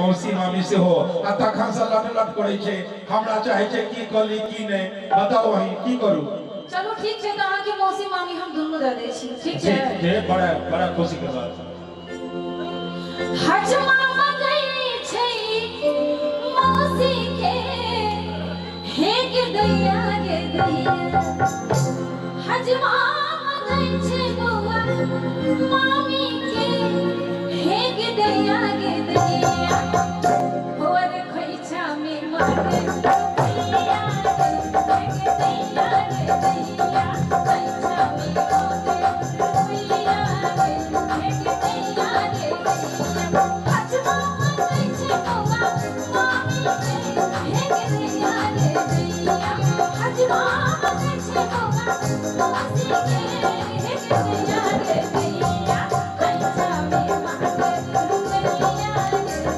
मौसी मामी से हो आ तखन से लट करे छे हमरा चाहे छे की कली की नहीं बताओ वही की करू। चलो ठीक छे त अहाँ के मौसी मामी हम दोनों दे दे छी ठीक छे। जे बड़ा बड़ा खुशी के बात हजमा गई छे मौसी के हे के दैया गे दैया हजमा गई छे बउआ मामी के हे के दैया गे दैया और खोइछा में मारे दैया गे दैया गे दैया खोइछा में मारे दैया गे दैया गे हजमा गई छे बउआ मामी के हे के दैया गे दैया हजमा गई छे बउआ मौसी के हे के दैया गे दैया खोइछा में मारे दैया गे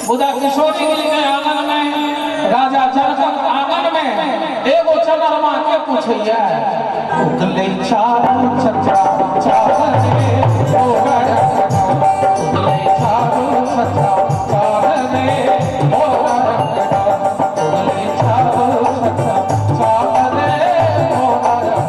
खुदा किशोरी गिरी के आंगन में राजा जनक आंगन में एगो चंद्रमा के पूछैया उगले चारू छत्रा चारे ओ राजा उगले चारू छत्रा चारे ओ राजा उगले चारू छत्रा चारे ओ राजा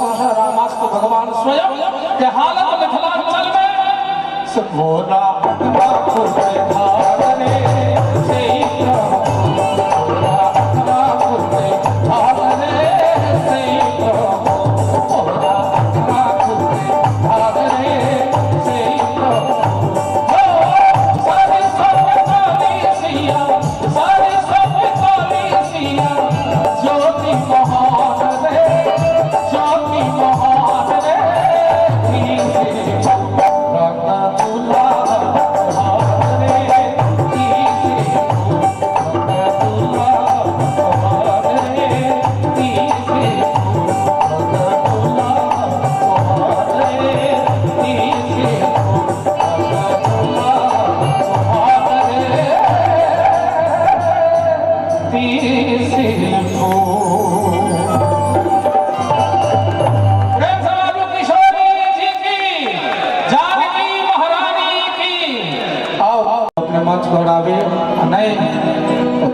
भगवान स्वयं के हालत मिथिलांचल में सभोला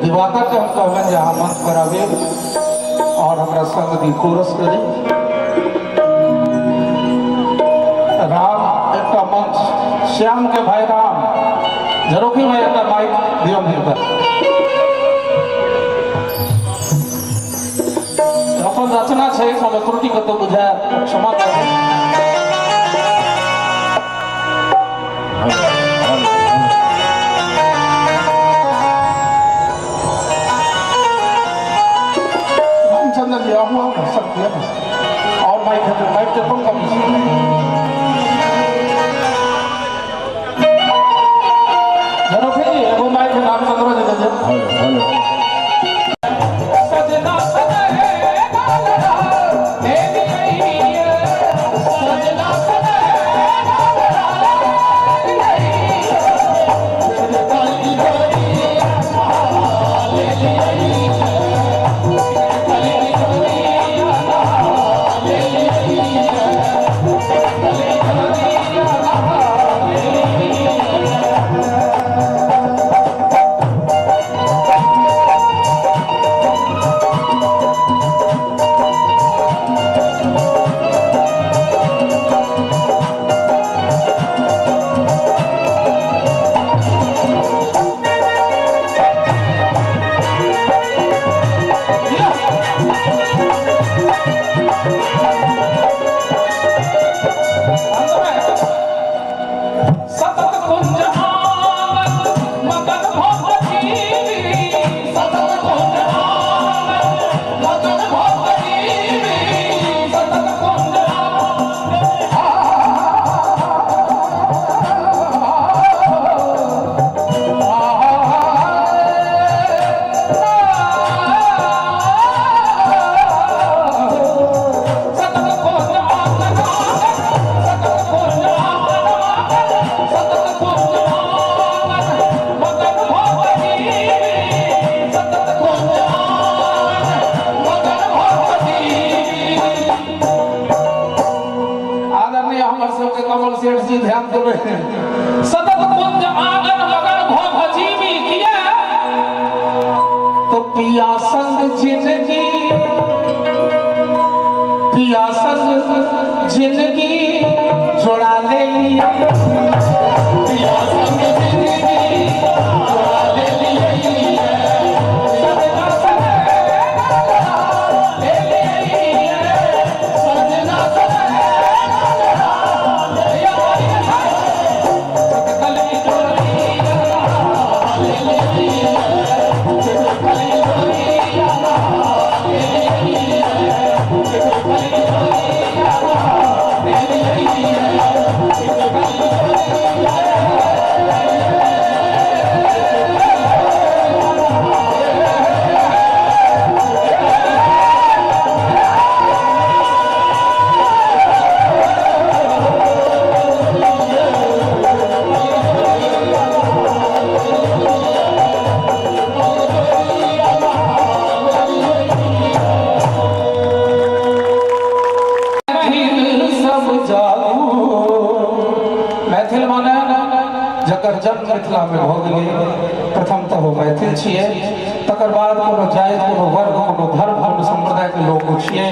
दिवाकर के हम कहबन जहाँ मंच पर आवे और हमरा संग दी कोरस करी राम एक मंच श्याम के भाई राम झरोखी में एक माइक दियो मिलकर अपन रचना छे सब त्रुटि कतो बुझाय क्षमा करबे और माइक है कौन कम जरा फिर वो माइक सजना सनेगा लड़ा तेरी यही है, सजना सनेगा लड़ा तेरी यही है, कली गोरी ले यही है, कली गोरी ले यही है, कली गोरी ले यही है। सतत कुंज आंगन मगन भोगीवी, सतत कुंज आंगन मगन भोगीवी, सतत कुंज आदरणीय हमर सबके कमल सेठ जी ध्यान देवे, सतत कुंज आंगन मगन भव जीवी किया तो पिया संग जिंदगी, पिया संग जिंदगी जोड़ा ले लिया, पिया संग जिंदगी जोड़ा ले लिया, सजना सनेगा लड़ा ले लिया, सजना सनेगा लड़ा ले लिया, कली गोरी ले लिया, कली गोरी ले लिया, कली मैथिल माने जकर जन्म मिथिला में हो गेलै, प्रथम तो हो मैथिल छियै, तकर बाद कोनो जाति, कोनो वर्ग, कोनो धर्म, कोनो संप्रदाय के लोग छियै।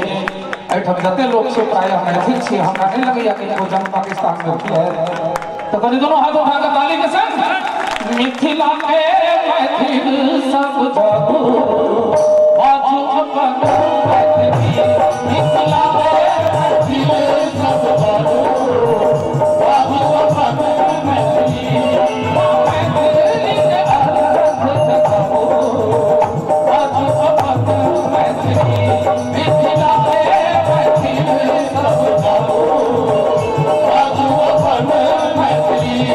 एहिठाम जते लोग छै प्रायः मैथिल छियै। हमरा नहीं लगैया कि कोई जन्म पाकिस्तान में है। तो कनि दोनों हाथ उठा के ताली के संग मिथिला के मैथिल सब जागो बाजू अपन मैथिली, मिथिला के मैथिल सब जागो बाजू अपन मैथिली, मैथिली के अर्थ जगाओ बाजू अपन मैथिली, मिथिला के मैथिल सब जागो बाजू अपन मैथिली।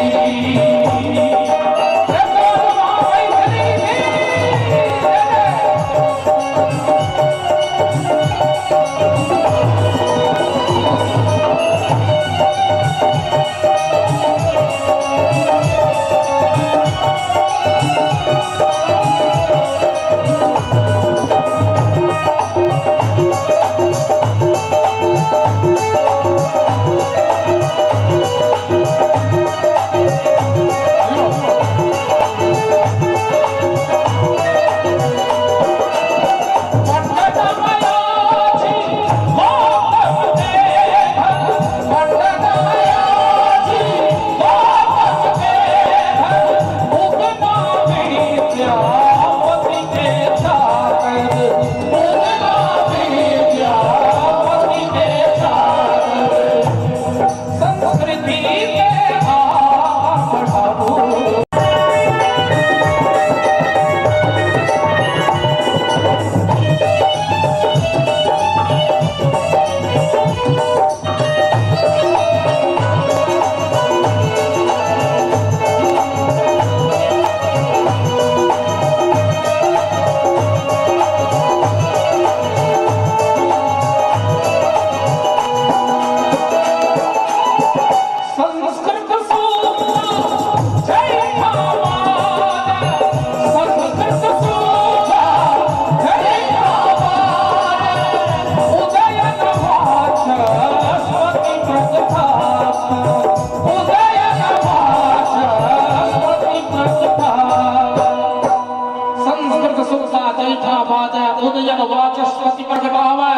बाजा उदयन वाचस्पति प्रगटावा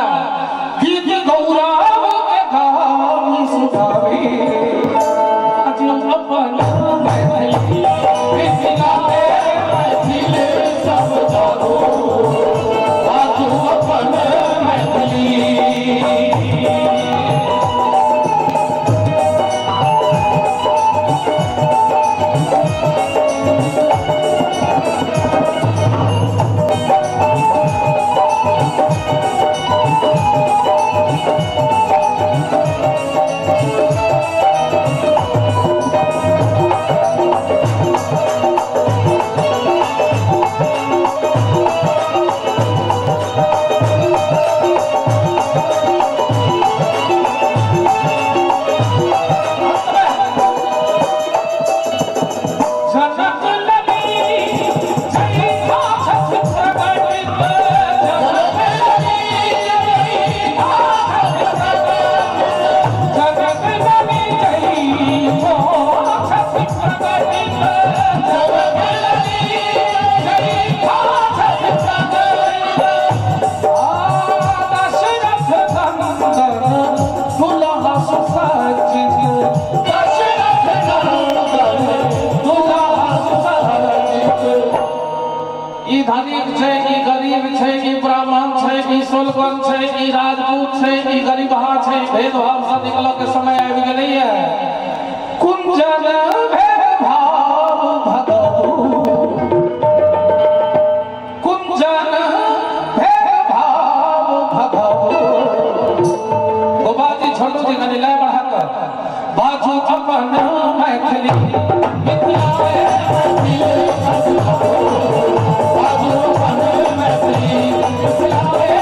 गीत गौरव के गावी सुधावी आज अपन मैथिली मिथिलावे मैथिली सब जानो आज अपन मैथिली राजपूत है गरीबहा है भेदभाव से निकल के समय आबि गेलै है कुंजन भेदभाव भगवू कुंजन भेदभाव भगवू गोबाजी छोटू जी कनी लै बढ़ा कर बाजू अपन मैथिली मिथिलावे मैथिली बाजू अपन मैथिली मिथिलावे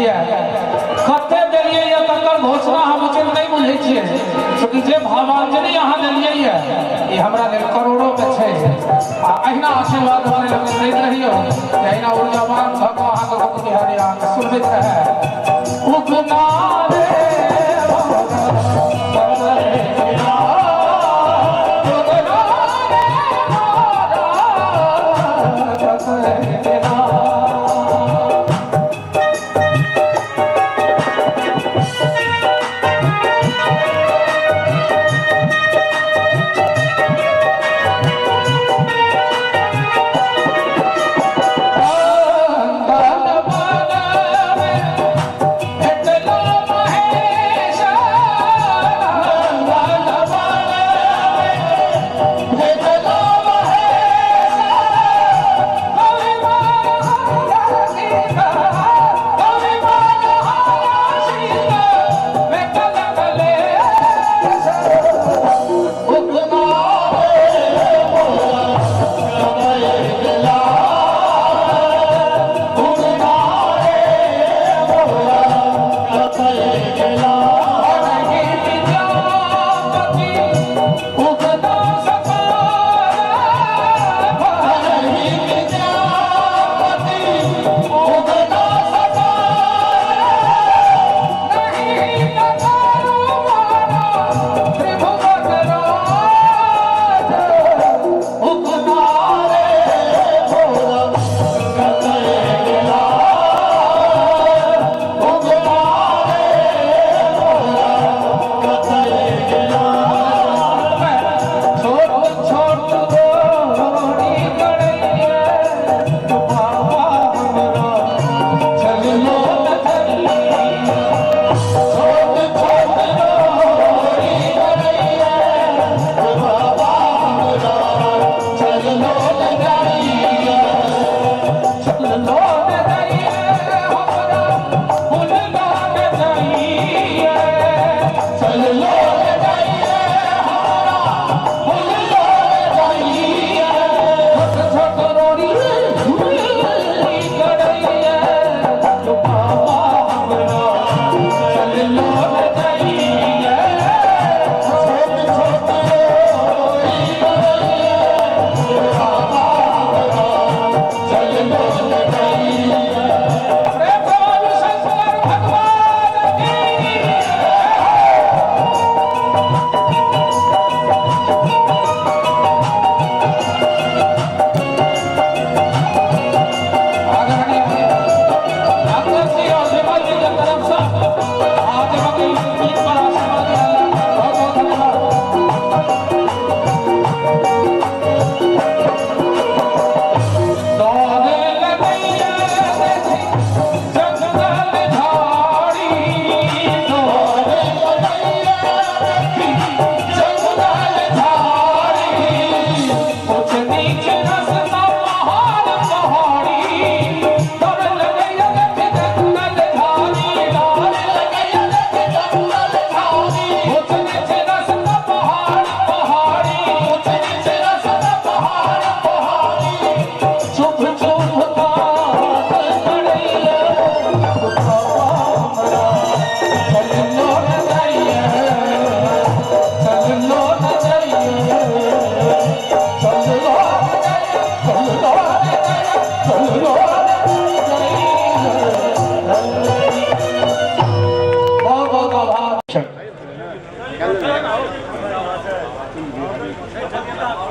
कते देलिए या तकर घोषणा हम उचित नहीं बुझै छियै क्योंकि जे भावांजलि अहाँ देलिए ये हमरा लेल करोड़ों में छे आ अहिना आशीर्वाद हमरे लगे दैत रहियो अहिना ऊर्जावान भ क अहाँ के गुण बिहारी अहाँ के सुनबैत रहे उगना रे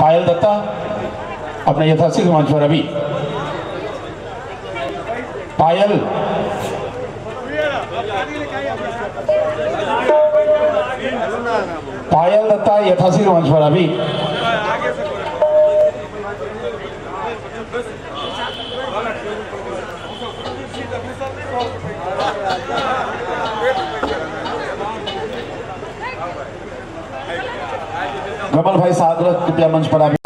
पायल दत्ता अपने यथाशीघ्र मंच पर अभी पायल पायल दत्ता यथाशीघ्र मंच पर अभी कमल भाई सागरत कृपया मंच पर अभी